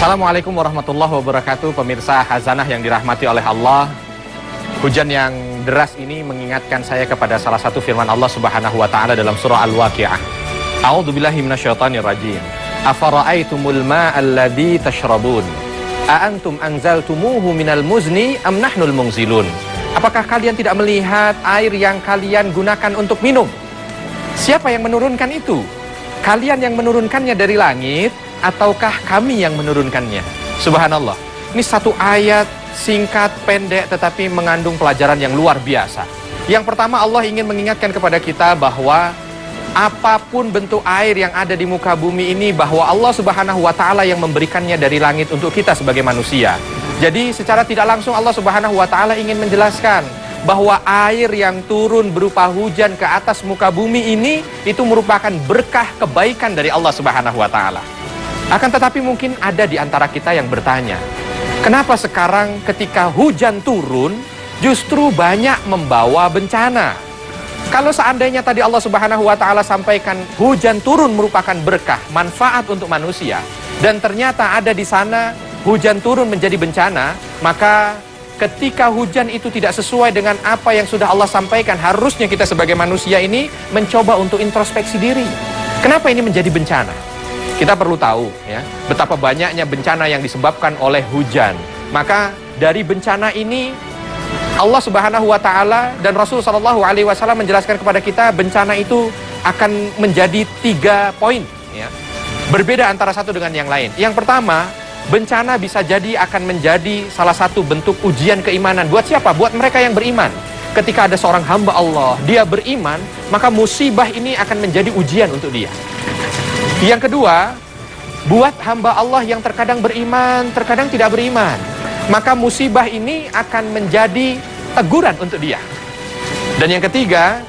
Assalamualaikum warahmatullahi wabarakatuh. Pemirsa Khazanah yang dirahmati oleh Allah, hujan yang deras ini mengingatkan saya kepada salah satu firman Allah Subhanahu wa taala dalam surah Al-Waqiah. A'udzubillahi minasyaitonirrajim. Afara'aitumul ma'al ladzi tashrabun? A antum anzaltumuhu minal muzni am nahnul munzilun? Apakah kalian tidak melihat air yang kalian gunakan untuk minum? Siapa yang menurunkan itu? Kalian yang menurunkannya dari langit ataukah kami yang menurunkannya? Subhanallah. Ini satu ayat singkat, pendek, tetapi mengandung pelajaran yang luar biasa. Yang pertama, Allah ingin mengingatkan kepada kita bahwa apapun bentuk air yang ada di muka bumi ini, bahwa Allah Subhanahu wa ta'ala yang memberikannya dari langit untuk kita sebagai manusia. Jadi secara tidak langsung Allah Subhanahu wa ta'ala ingin menjelaskan bahwa air yang turun berupa hujan ke atas muka bumi ini, itu merupakan berkah kebaikan dari Allah Subhanahu wa ta'ala. Akan tetapi mungkin ada di antara kita yang bertanya, kenapa sekarang ketika hujan turun justru banyak membawa bencana? Kalau seandainya tadi Allah Subhanahu wa ta'ala sampaikan hujan turun merupakan berkah, manfaat untuk manusia, dan ternyata ada di sana hujan turun menjadi bencana, maka ketika hujan itu tidak sesuai dengan apa yang sudah Allah sampaikan, harusnya kita sebagai manusia ini mencoba untuk introspeksi diri. Kenapa ini menjadi bencana? Kita perlu tahu ya, betapa banyaknya bencana yang disebabkan oleh hujan. Maka dari bencana ini Allah Subhanahu wa ta'ala dan Rasul sallallahu alaihi wasallam menjelaskan kepada kita, bencana itu akan menjadi 3 poin ya. Berbeda antara satu dengan yang lain. Yang pertama, bencana bisa jadi akan menjadi salah satu bentuk ujian keimanan. Buat siapa? Buat mereka yang beriman. Ketika ada seorang hamba Allah, dia beriman, maka musibah ini akan menjadi ujian untuk dia. Yang kedua, buat hamba Allah yang terkadang beriman, terkadang tidak beriman, maka musibah ini akan menjadi teguran untuk dia. Dan yang ketiga,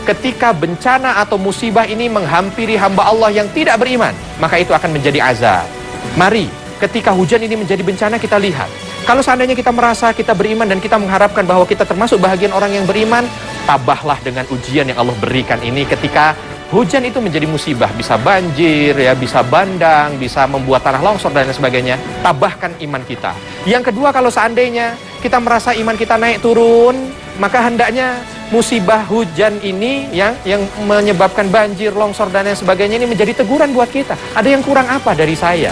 ketika bencana atau musibah ini menghampiri hamba Allah yang tidak beriman, maka itu akan menjadi azab. Mari, ketika hujan ini menjadi bencana, kita lihat. Kalau seandainya kita merasa kita beriman dan kita mengharapkan bahwa kita termasuk bahagian orang yang beriman, tabahlah dengan ujian yang Allah berikan ini. Ketika hujan itu menjadi musibah, bisa banjir, ya, bisa bandang, bisa membuat tanah longsor dan lain sebagainya. Tabahkan iman kita. Yang kedua, kalau seandainya kita merasa iman kita naik turun, maka hendaknya musibah hujan ini yang menyebabkan banjir, longsor dan lain sebagainya ini menjadi teguran buat kita. Ada yang kurang apa dari saya?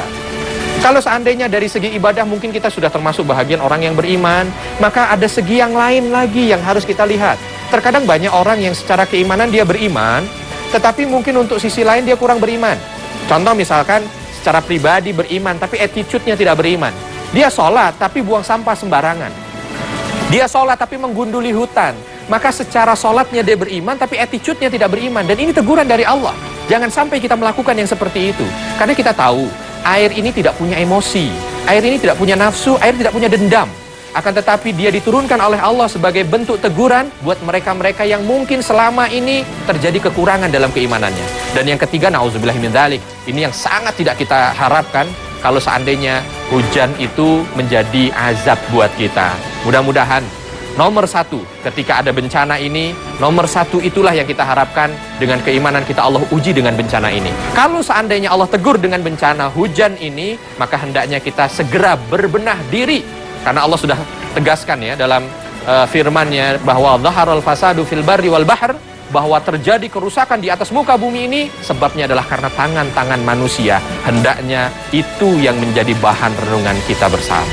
Kalau seandainya dari segi ibadah mungkin kita sudah termasuk bahagian orang yang beriman, maka ada segi yang lain lagi yang harus kita lihat. Terkadang banyak orang yang secara keimanan dia beriman, tetapi mungkin untuk sisi lain dia kurang beriman. Contoh misalkan secara pribadi beriman tapi attitude-nya tidak beriman. Dia sholat tapi buang sampah sembarangan. Dia sholat tapi menggunduli hutan. Maka secara sholatnya dia beriman tapi attitude-nya tidak beriman. Dan ini teguran dari Allah. Jangan sampai kita melakukan yang seperti itu. Karena kita tahu air ini tidak punya emosi, air ini tidak punya nafsu, air tidak punya dendam. Akan tetapi dia diturunkan oleh Allah sebagai bentuk teguran buat mereka-mereka yang mungkin selama ini terjadi kekurangan dalam keimanannya. Dan yang ketiga, na'udzubillahi min dzalik, ini yang sangat tidak kita harapkan kalau seandainya hujan itu menjadi azab buat kita. Mudah-mudahan nomor satu ketika ada bencana ini, nomor satu itulah yang kita harapkan. Dengan keimanan kita Allah uji dengan bencana ini. Kalau seandainya Allah tegur dengan bencana hujan ini, maka hendaknya kita segera berbenah diri. Karena Allah sudah tegaskan ya dalam firman-Nya bahwa zaharal fasadu fil barri wal bahr, bahwa terjadi kerusakan di atas muka bumi ini sebabnya adalah karena tangan-tangan manusia. Hendaknya itu yang menjadi bahan renungan kita bersama.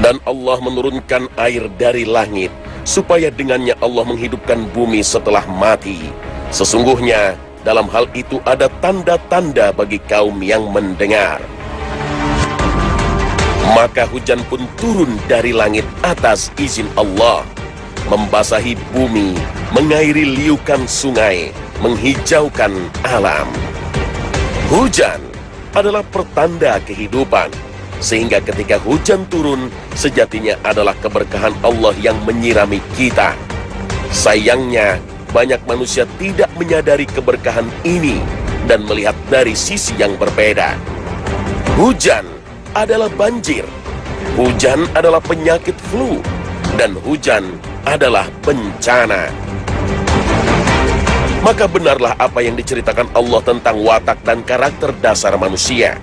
Dan Allah menurunkan air dari langit, supaya dengannya Allah menghidupkan bumi setelah mati. Sesungguhnya dalam hal itu ada tanda-tanda bagi kaum yang mendengar. Maka hujan pun turun dari langit atas izin Allah, membasahi bumi, mengairi liukan sungai, menghijaukan alam. Hujan adalah pertanda kehidupan, sehingga ketika hujan turun, sejatinya adalah keberkahan Allah yang menyirami kita. Sayangnya, banyak manusia tidak menyadari keberkahan ini dan melihat dari sisi yang berbeda. Hujan adalah banjir, hujan adalah penyakit flu, dan hujan adalah bencana. Maka benarlah apa yang diceritakan Allah tentang watak dan karakter dasar manusia,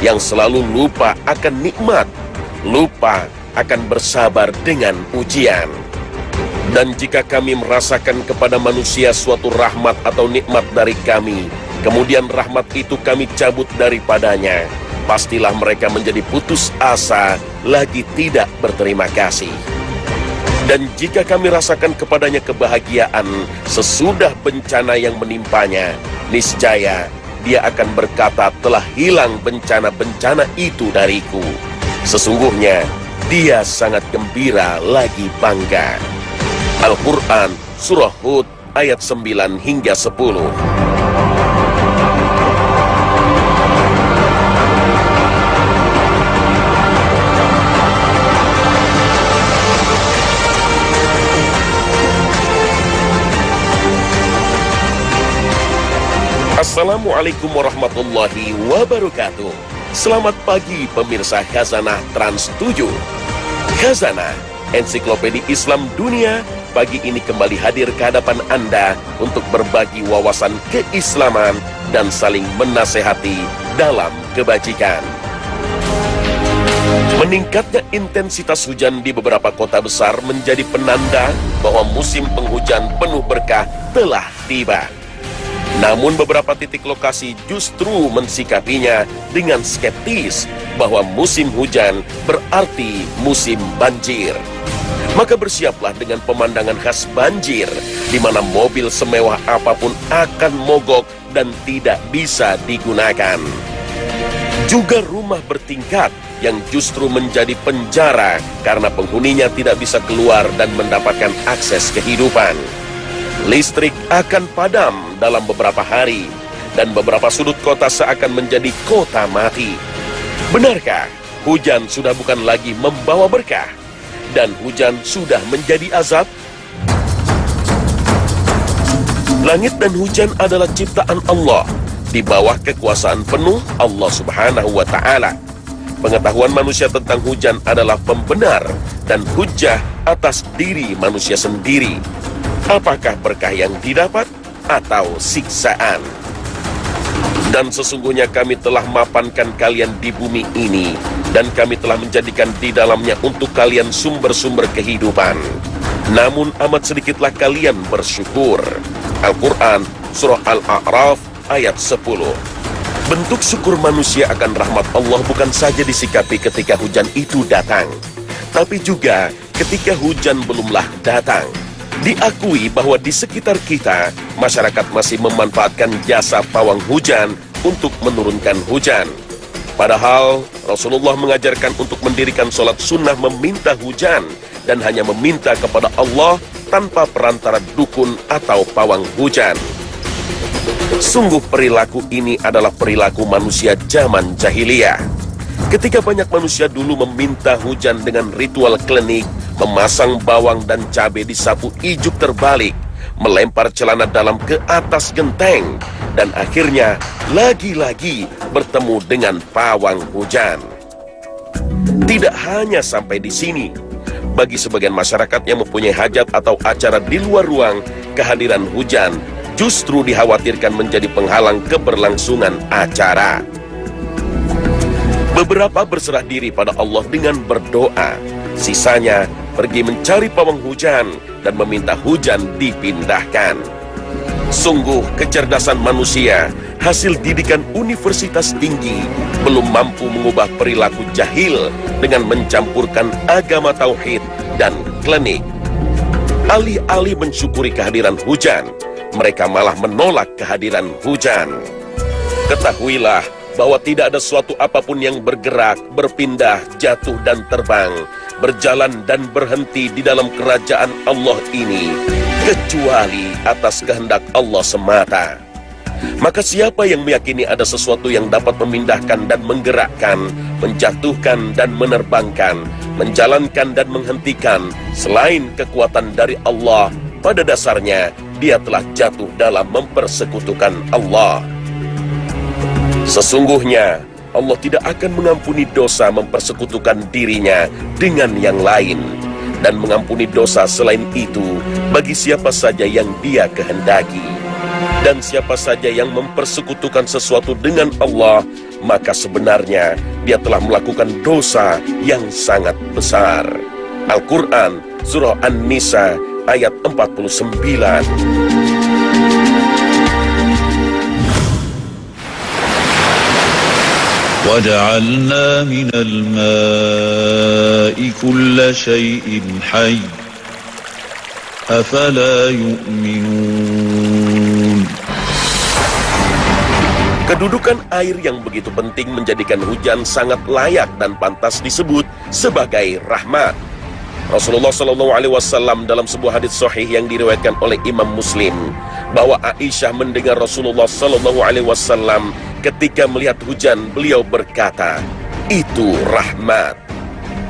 yang selalu lupa akan nikmat, lupa akan bersabar dengan ujian. Dan jika kami merasakan kepada manusia suatu rahmat atau nikmat dari kami, kemudian rahmat itu kami cabut daripadanya, pastilah mereka menjadi putus asa, lagi tidak berterima kasih. Dan jika kami rasakan kepadanya kebahagiaan sesudah bencana yang menimpanya, niscaya dia akan berkata, telah hilang bencana-bencana itu dariku. Sesungguhnya dia sangat gembira lagi bangga. Al-Quran Surah Hud ayat 9 hingga 10. Assalamualaikum warahmatullahi wabarakatuh. Selamat pagi pemirsa Khazanah Trans 7. Khazanah, ensiklopedia Islam dunia, pagi ini kembali hadir ke hadapan Anda untuk berbagi wawasan keislaman dan saling menasehati dalam kebajikan. Meningkatnya intensitas hujan di beberapa kota besar menjadi penanda bahwa musim penghujan penuh berkah telah tiba. Namun beberapa titik lokasi justru mensikapinya dengan skeptis bahwa musim hujan berarti musim banjir. Maka bersiaplah dengan pemandangan khas banjir, di mana mobil semewah apapun akan mogok dan tidak bisa digunakan. Juga rumah bertingkat yang justru menjadi penjara karena penghuninya tidak bisa keluar dan mendapatkan akses kehidupan. Listrik akan padam dalam beberapa hari, dan beberapa sudut kota seakan menjadi kota mati. Benarkah hujan sudah bukan lagi membawa berkah, dan hujan sudah menjadi azab? Langit dan hujan adalah ciptaan Allah, di bawah kekuasaan penuh Allah Subhanahu wa Ta'ala. Pengetahuan manusia tentang hujan adalah pembenar dan hujjah atas diri manusia sendiri. Apakah berkah yang didapat atau siksaan? Dan sesungguhnya kami telah mapankan kalian di bumi ini, dan kami telah menjadikan di dalamnya untuk kalian sumber-sumber kehidupan. Namun amat sedikitlah kalian bersyukur. Al-Quran Surah Al-A'raf ayat 10. Bentuk syukur manusia akan rahmat Allah bukan saja disikapi ketika hujan itu datang, tapi juga ketika hujan belumlah datang. Diakui bahwa di sekitar kita, masyarakat masih memanfaatkan jasa pawang hujan untuk menurunkan hujan. Padahal Rasulullah mengajarkan untuk mendirikan sholat sunnah meminta hujan dan hanya meminta kepada Allah tanpa perantara dukun atau pawang hujan. Sungguh perilaku ini adalah perilaku manusia zaman jahiliyah. Ketika banyak manusia dulu meminta hujan dengan ritual klinik, memasang bawang dan cabai di sapu ijuk terbalik, melempar celana dalam ke atas genteng, dan akhirnya lagi-lagi bertemu dengan pawang hujan. Tidak hanya sampai di sini, bagi sebagian masyarakat yang mempunyai hajat atau acara di luar ruang, kehadiran hujan justru dikhawatirkan menjadi penghalang keberlangsungan acara. Beberapa berserah diri pada Allah dengan berdoa, sisanya pergi mencari pawang hujan dan meminta hujan dipindahkan. Sungguh kecerdasan manusia, hasil didikan universitas tinggi, belum mampu mengubah perilaku jahil dengan mencampurkan agama tauhid dan klinik. Alih-alih mensyukuri kehadiran hujan, mereka malah menolak kehadiran hujan. Ketahuilah bahwa tidak ada suatu apapun yang bergerak, berpindah, jatuh dan terbang, berjalan dan berhenti di dalam kerajaan Allah ini, kecuali atas kehendak Allah semata. Maka siapa yang meyakini ada sesuatu yang dapat memindahkan dan menggerakkan, menjatuhkan dan menerbangkan, menjalankan dan menghentikan selain kekuatan dari Allah, pada dasarnya dia telah jatuh dalam mempersekutukan Allah. Sesungguhnya Allah tidak akan mengampuni dosa mempersekutukan dirinya dengan yang lain, dan mengampuni dosa selain itu bagi siapa saja yang Dia kehendaki. Dan siapa saja yang mempersekutukan sesuatu dengan Allah, maka sebenarnya dia telah melakukan dosa yang sangat besar. Al-Quran, Surah An-Nisa, ayat 49. وَجَعَلْنَا مِنَ الْمَاءِ كُلَّ شَيْءٍ حَيٍّ أَفَلَا يُؤْمِنُونَ. Kedudukan air yang begitu penting menjadikan hujan sangat layak dan pantas disebut sebagai rahmat. Rasulullah SAW dalam sebuah hadis sahih yang diriwayatkan oleh Imam Muslim, bahwa Aisyah mendengar Rasulullah SAW ketika melihat hujan, beliau berkata, "Itu rahmat."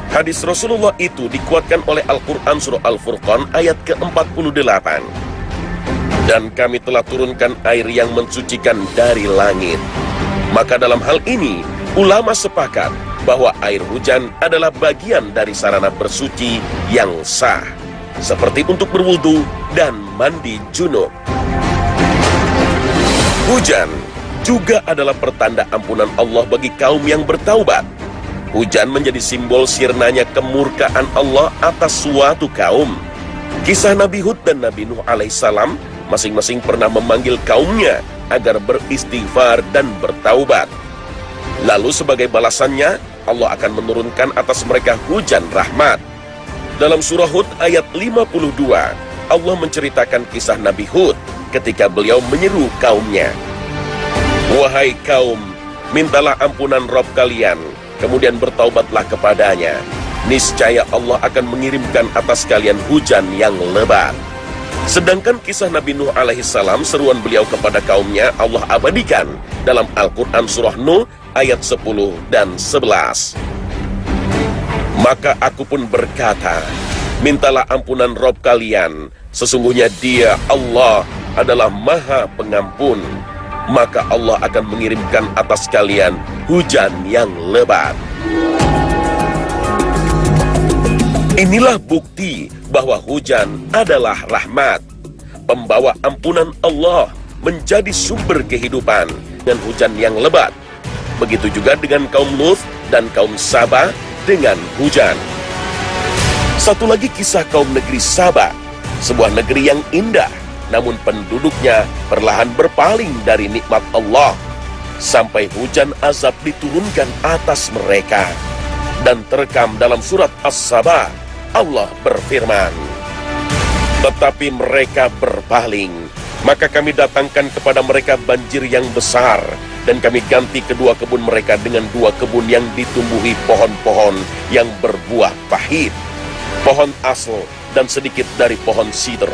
Hadis Rasulullah itu dikuatkan oleh Al-Quran Surah Al-Furqan ayat ke-48. Dan kami telah turunkan air yang mensucikan dari langit. Maka dalam hal ini, ulama sepakat bahwa air hujan adalah bagian dari sarana bersuci yang sah, seperti untuk berwudu dan mandi junub. Hujan juga adalah pertanda ampunan Allah bagi kaum yang bertaubat. Hujan menjadi simbol sirnanya kemurkaan Allah atas suatu kaum. Kisah Nabi Hud dan Nabi Nuh alaihissalam masing-masing pernah memanggil kaumnya agar beristighfar dan bertaubat. Lalu sebagai balasannya, Allah akan menurunkan atas mereka hujan rahmat. Dalam surah Hud ayat 52, Allah menceritakan kisah Nabi Hud ketika beliau menyeru kaumnya. "Wahai kaum, mintalah ampunan Rabb kalian, kemudian bertaubatlah kepadanya. Niscaya Allah akan mengirimkan atas kalian hujan yang lebat." Sedangkan kisah Nabi Nuh alaihissalam, seruan beliau kepada kaumnya, Allah abadikan dalam Al-Quran Surah Nuh ayat 10 dan 11. "Maka aku pun berkata, mintalah ampunan Rabb kalian, sesungguhnya Dia, Allah, adalah Maha Pengampun. Maka Allah akan mengirimkan atas kalian hujan yang lebat." Inilah bukti bahwa hujan adalah rahmat, pembawa ampunan Allah, menjadi sumber kehidupan dengan hujan yang lebat. Begitu juga dengan kaum Lut dan kaum Saba dengan hujan. Satu lagi kisah kaum negeri Saba, sebuah negeri yang indah, namun penduduknya perlahan berpaling dari nikmat Allah, sampai hujan azab diturunkan atas mereka. Dan terekam dalam surat As-Saba, Allah berfirman, "Tetapi mereka berpaling, maka kami datangkan kepada mereka banjir yang besar, dan kami ganti kedua kebun mereka dengan dua kebun yang ditumbuhi pohon-pohon yang berbuah pahit, pohon asl dan sedikit dari pohon sidr.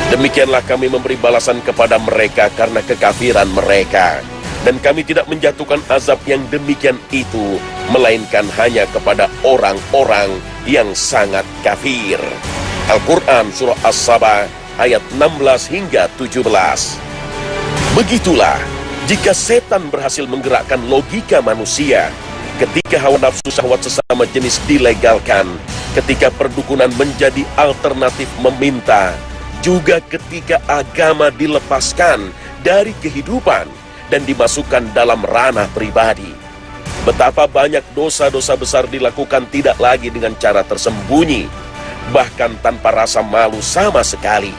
Demikianlah kami memberi balasan kepada mereka karena kekafiran mereka. Dan kami tidak menjatuhkan azab yang demikian itu, melainkan hanya kepada orang-orang yang sangat kafir." Al-Quran Surah As-Saba ayat 16 hingga 17. Begitulah jika setan berhasil menggerakkan logika manusia, ketika hawa nafsu syahwat sesama jenis dilegalkan, ketika perdukunan menjadi alternatif meminta, juga ketika agama dilepaskan dari kehidupan dan dimasukkan dalam ranah pribadi. Betapa banyak dosa-dosa besar dilakukan tidak lagi dengan cara tersembunyi, bahkan tanpa rasa malu sama sekali.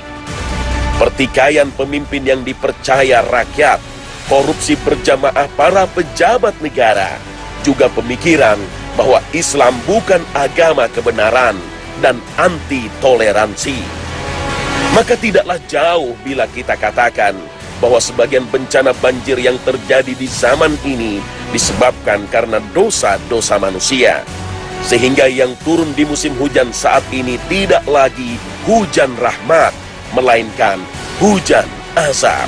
Pertikaian pemimpin yang dipercaya rakyat, korupsi berjamaah para pejabat negara, juga pemikiran bahwa Islam bukan agama kebenaran dan anti toleransi. Maka tidaklah jauh bila kita katakan bahwa sebagian bencana banjir yang terjadi di zaman ini disebabkan karena dosa-dosa manusia, sehingga yang turun di musim hujan saat ini tidak lagi hujan rahmat, melainkan hujan azab.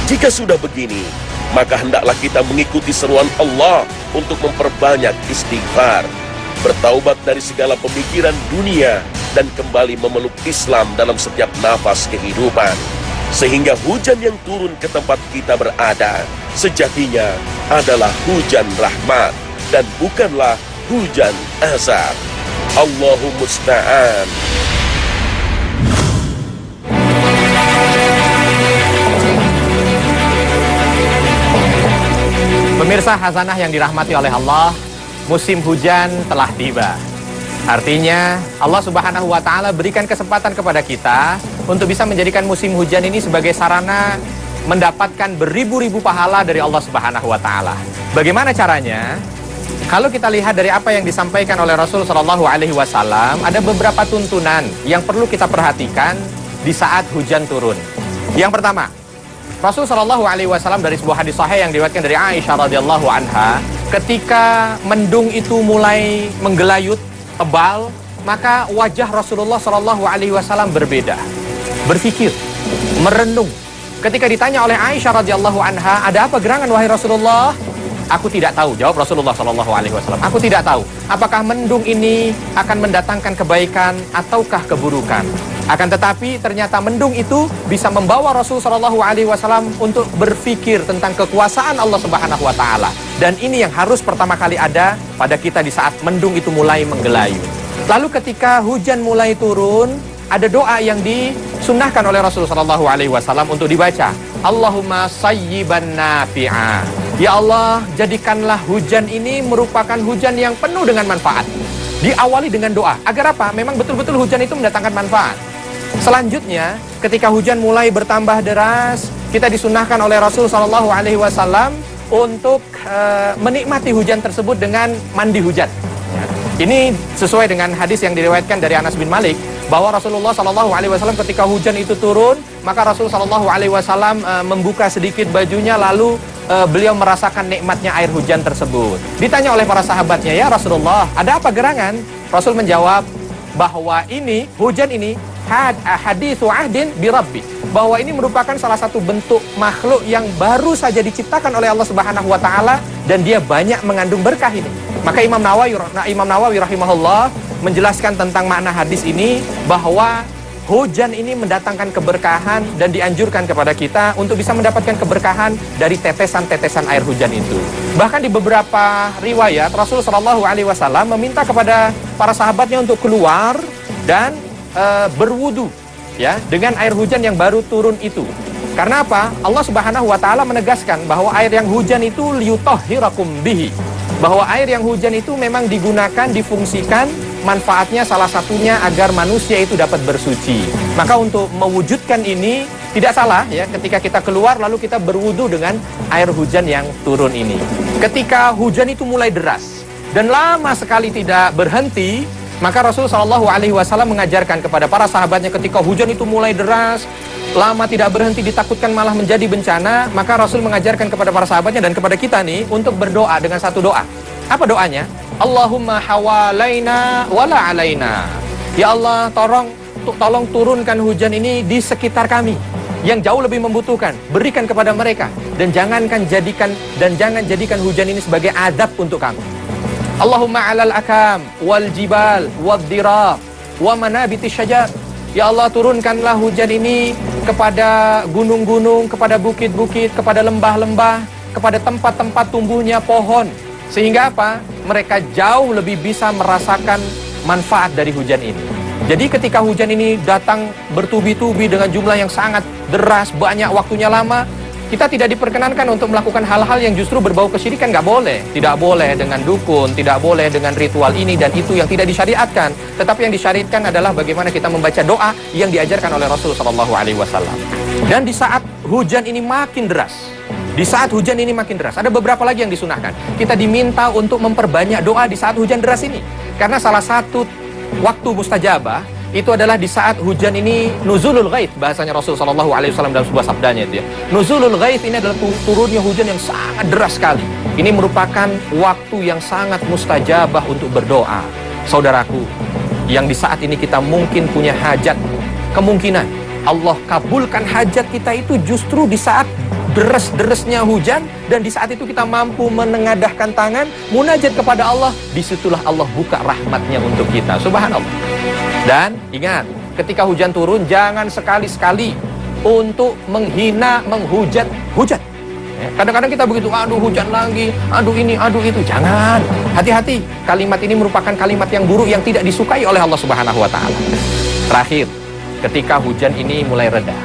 Jika sudah begini, maka hendaklah kita mengikuti seruan Allah untuk memperbanyak istighfar, bertaubat dari segala pemikiran dunia, dan kembali memeluk Islam dalam setiap nafas kehidupan. Sehingga hujan yang turun ke tempat kita berada sejatinya adalah hujan rahmat dan bukanlah hujan azab. Allahu musta'an. Pemirsa Hazanah yang dirahmati oleh Allah, musim hujan telah tiba. Artinya Allah Subhanahu wa Ta'ala berikan kesempatan kepada kita untuk bisa menjadikan musim hujan ini sebagai sarana mendapatkan beribu-ribu pahala dari Allah Subhanahu wa Ta'ala. Bagaimana caranya? Kalau kita lihat dari apa yang disampaikan oleh Rasul Shallallahu Alaihi Wasallam, ada beberapa tuntunan yang perlu kita perhatikan di saat hujan turun. Yang pertama, Rasul Shallallahu Alaihi Wasallam dari sebuah hadis sahih yang diriwayatkan dari Aisyah radhiyallahu anha, ketika mendung itu mulai menggelayut tebal, maka wajah Rasulullah Shallallahu Alaihi Wasallam berbeda, berpikir, merenung. Ketika ditanya oleh Aisyah radhiyallahu anha, ada apa gerangan wahai Rasulullah? Aku tidak tahu, jawab Rasulullah Shallallahu Alaihi Wasallam. Aku tidak tahu, apakah mendung ini akan mendatangkan kebaikan ataukah keburukan. Akan tetapi ternyata mendung itu bisa membawa Rasul Shallallahu Alaihi Wasallam untuk berpikir tentang kekuasaan Allah Subhanahu Wa Taala. Dan ini yang harus pertama kali ada pada kita di saat mendung itu mulai menggelayut. Lalu ketika hujan mulai turun, ada doa yang disunnahkan oleh Rasul Shallallahu Alaihi Wasallam untuk dibaca. Allahumma sayyiban nafi'a. Ya Allah, jadikanlah hujan ini merupakan hujan yang penuh dengan manfaat. Diawali dengan doa. Agar apa? Memang betul-betul hujan itu mendatangkan manfaat. Selanjutnya, ketika hujan mulai bertambah deras, kita disunnahkan oleh Rasul Shallallahu Alaihi Wasallam untuk menikmati hujan tersebut dengan mandi hujan. Ini sesuai dengan hadis yang diriwayatkan dari Anas bin Malik, bahwa Rasulullah Shallallahu Alaihi Wasallam ketika hujan itu turun, maka Rasul Shallallahu Alaihi Wasallam membuka sedikit bajunya, lalu beliau merasakan nikmatnya air hujan tersebut. Ditanya oleh para sahabatnya, ya Rasulullah, ada apa gerangan? Rasul menjawab bahwa ini hujan ini hadithu ahdin bi rabbi, bahwa ini merupakan salah satu bentuk makhluk yang baru saja diciptakan oleh Allah Subhanahu wa Ta'ala, dan dia banyak mengandung berkah ini. Maka Imam Nawawi rahimahullah menjelaskan tentang makna hadis ini, bahwa hujan ini mendatangkan keberkahan dan dianjurkan kepada kita untuk bisa mendapatkan keberkahan dari tetesan-tetesan air hujan itu. Bahkan di beberapa riwayat Rasul Shallallahu Alaihi Wasallam meminta kepada para sahabatnya untuk keluar dan berwudu, ya, dengan air hujan yang baru turun itu. Karena apa? Allah Subhanahu Wa Ta'ala menegaskan bahwa air yang hujan itu liyutahhirakum bihi, bahwa air yang hujan itu memang digunakan, difungsikan, manfaatnya salah satunya agar manusia itu dapat bersuci. Maka untuk mewujudkan ini tidak salah, ya, ketika kita keluar lalu kita berwudu dengan air hujan yang turun ini. Ketika hujan itu mulai deras dan lama sekali tidak berhenti, maka Rasul Shallallahu Alaihi Wasallam mengajarkan kepada para sahabatnya, ketika hujan itu mulai deras, lama tidak berhenti, ditakutkan malah menjadi bencana, maka Rasul mengajarkan kepada para sahabatnya dan kepada kita nih untuk berdoa dengan satu doa. Apa doanya? Allahumma hawalaina wala alaina. Ya Allah, tolong turunkan hujan ini di sekitar kami yang jauh lebih membutuhkan, berikan kepada mereka, dan jangan jadikan hujan ini sebagai adab untuk kami. Allahumma alal akam wal jibal wad dirab wa manabiti syajar. Ya Allah, turunkanlah hujan ini kepada gunung-gunung, kepada bukit-bukit, kepada lembah-lembah, kepada tempat-tempat tumbuhnya pohon. Sehingga apa? Mereka jauh lebih bisa merasakan manfaat dari hujan ini. Jadi ketika hujan ini datang bertubi-tubi dengan jumlah yang sangat deras, banyak, waktunya lama, kita tidak diperkenankan untuk melakukan hal-hal yang justru berbau kesyirikan. Nggak boleh. Tidak boleh dengan dukun, tidak boleh dengan ritual ini dan itu yang tidak disyariatkan. Tetapi yang disyariatkan adalah bagaimana kita membaca doa yang diajarkan oleh Rasul Shallallahu Alaihi Wasallam. Dan di saat hujan ini makin deras, ada beberapa lagi yang disunahkan. Kita diminta untuk memperbanyak doa di saat hujan deras ini. Karena salah satu waktu mustajabah itu adalah di saat hujan ini nuzulul ghaith, bahasanya Rasul Shallallahu Alaihi Wasallam dalam sebuah sabdanya itu, ya. Nuzulul ghaith ini adalah turunnya hujan yang sangat deras sekali. Ini merupakan waktu yang sangat mustajabah untuk berdoa. Saudaraku, yang di saat ini kita mungkin punya hajat, kemungkinan Allah kabulkan hajat kita itu justru di saat deres-deresnya hujan, dan di saat itu kita mampu menengadahkan tangan, munajat kepada Allah, disitulah Allah buka rahmatnya untuk kita. Subhanallah. Dan ingat, ketika hujan turun, jangan sekali-sekali untuk menghina, menghujat hujan. Kadang-kadang kita begitu, aduh hujan lagi, aduh ini, aduh itu. Jangan, hati-hati. Kalimat ini merupakan kalimat yang buruk yang tidak disukai oleh Allah Subhanahu wa Ta'ala. Terakhir, ketika hujan ini mulai reda,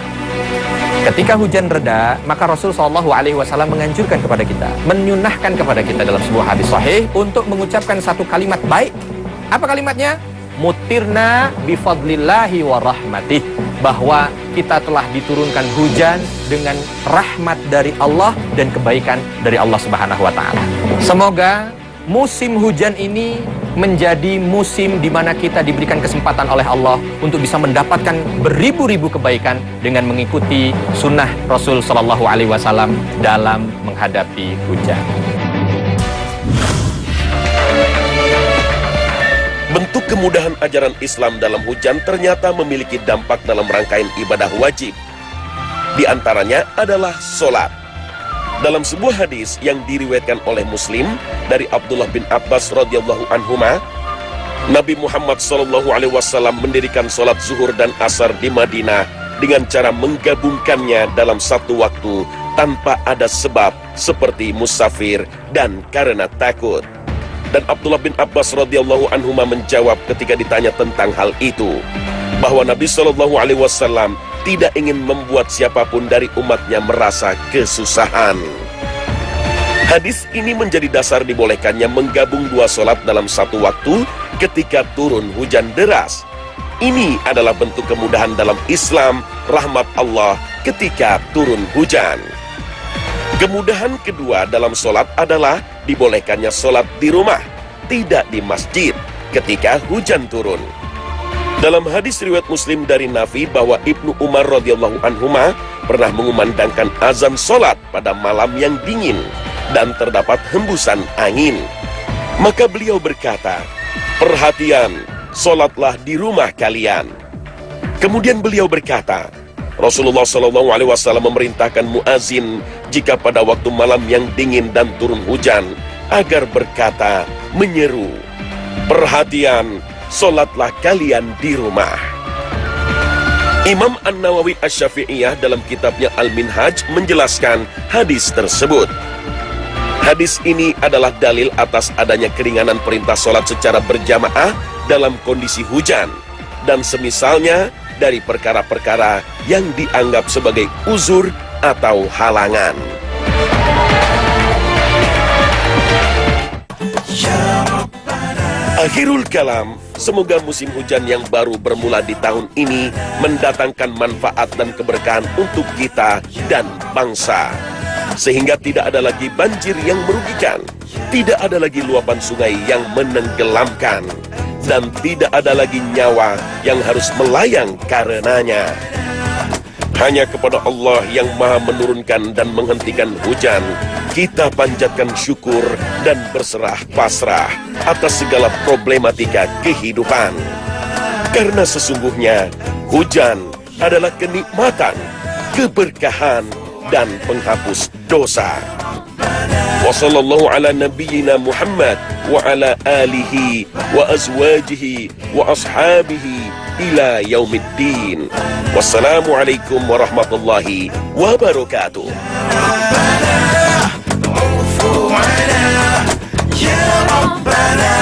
Ketika hujan reda, maka Rasul SAW menganjurkan kepada kita, menyunahkan kepada kita dalam sebuah hadis sahih untuk mengucapkan satu kalimat baik. Apa kalimatnya? Mutirna bifadlillahi wa rahmatih. Bahwa kita telah diturunkan hujan dengan rahmat dari Allah dan kebaikan dari Allah Subhanahu wa Ta'ala. Semoga musim hujan ini menjadi musim di mana kita diberikan kesempatan oleh Allah untuk bisa mendapatkan beribu-ribu kebaikan dengan mengikuti sunnah Rasul Shallallahu Alaihi Wasallam dalam menghadapi hujan. Bentuk kemudahan ajaran Islam dalam hujan ternyata memiliki dampak dalam rangkaian ibadah wajib. Di antaranya adalah sholat. Dalam sebuah hadis yang diriwayatkan oleh Muslim dari Abdullah bin Abbas radhiyallahu anhuma, Nabi Muhammad SAW mendirikan sholat zuhur dan asar di Madinah dengan cara menggabungkannya dalam satu waktu tanpa ada sebab seperti musafir dan karena takut. Dan Abdullah bin Abbas radhiyallahu anhuma menjawab ketika ditanya tentang hal itu, bahwa Nabi SAW tidak ingin membuat siapapun dari umatnya merasa kesusahan. Hadis ini menjadi dasar dibolehkannya menggabung dua sholat dalam satu waktu ketika turun hujan deras. Ini adalah bentuk kemudahan dalam Islam, rahmat Allah ketika turun hujan. Kemudahan kedua dalam sholat adalah dibolehkannya sholat di rumah, tidak di masjid ketika hujan turun. Dalam hadis riwayat Muslim dari Nafi bahwa Ibnu Umar radhiyallahu anhuma pernah mengumandangkan azan sholat pada malam yang dingin dan terdapat hembusan angin. Maka beliau berkata, "Perhatian, sholatlah di rumah kalian." Kemudian beliau berkata, Rasulullah SAW memerintahkan muazin jika pada waktu malam yang dingin dan turun hujan agar berkata, menyeru, "Perhatian, sholatlah kalian di rumah." Imam An-Nawawi Asy-Syafi'iyah dalam kitabnya Al-Minhaj menjelaskan hadis tersebut. Hadis ini adalah dalil atas adanya keringanan perintah sholat secara berjamaah dalam kondisi hujan dan semisalnya dari perkara-perkara yang dianggap sebagai uzur atau halangan. Akhirul kalam, semoga musim hujan yang baru bermula di tahun ini mendatangkan manfaat dan keberkahan untuk kita dan bangsa. Sehingga tidak ada lagi banjir yang merugikan, tidak ada lagi luapan sungai yang menenggelamkan, dan tidak ada lagi nyawa yang harus melayang karenanya. Hanya kepada Allah yang maha menurunkan dan menghentikan hujan, kita panjatkan syukur dan berserah pasrah atas segala problematika kehidupan. Karena sesungguhnya hujan adalah kenikmatan, keberkahan, dan penghapus dosa. Wa sallallahu ala nabiyyina Muhammad wa ala alihi wa azwajihi wa ashabihi ila yaumiddin. Wassalamualaikum warahmatullahi wabarakatuh. Ya Rabbana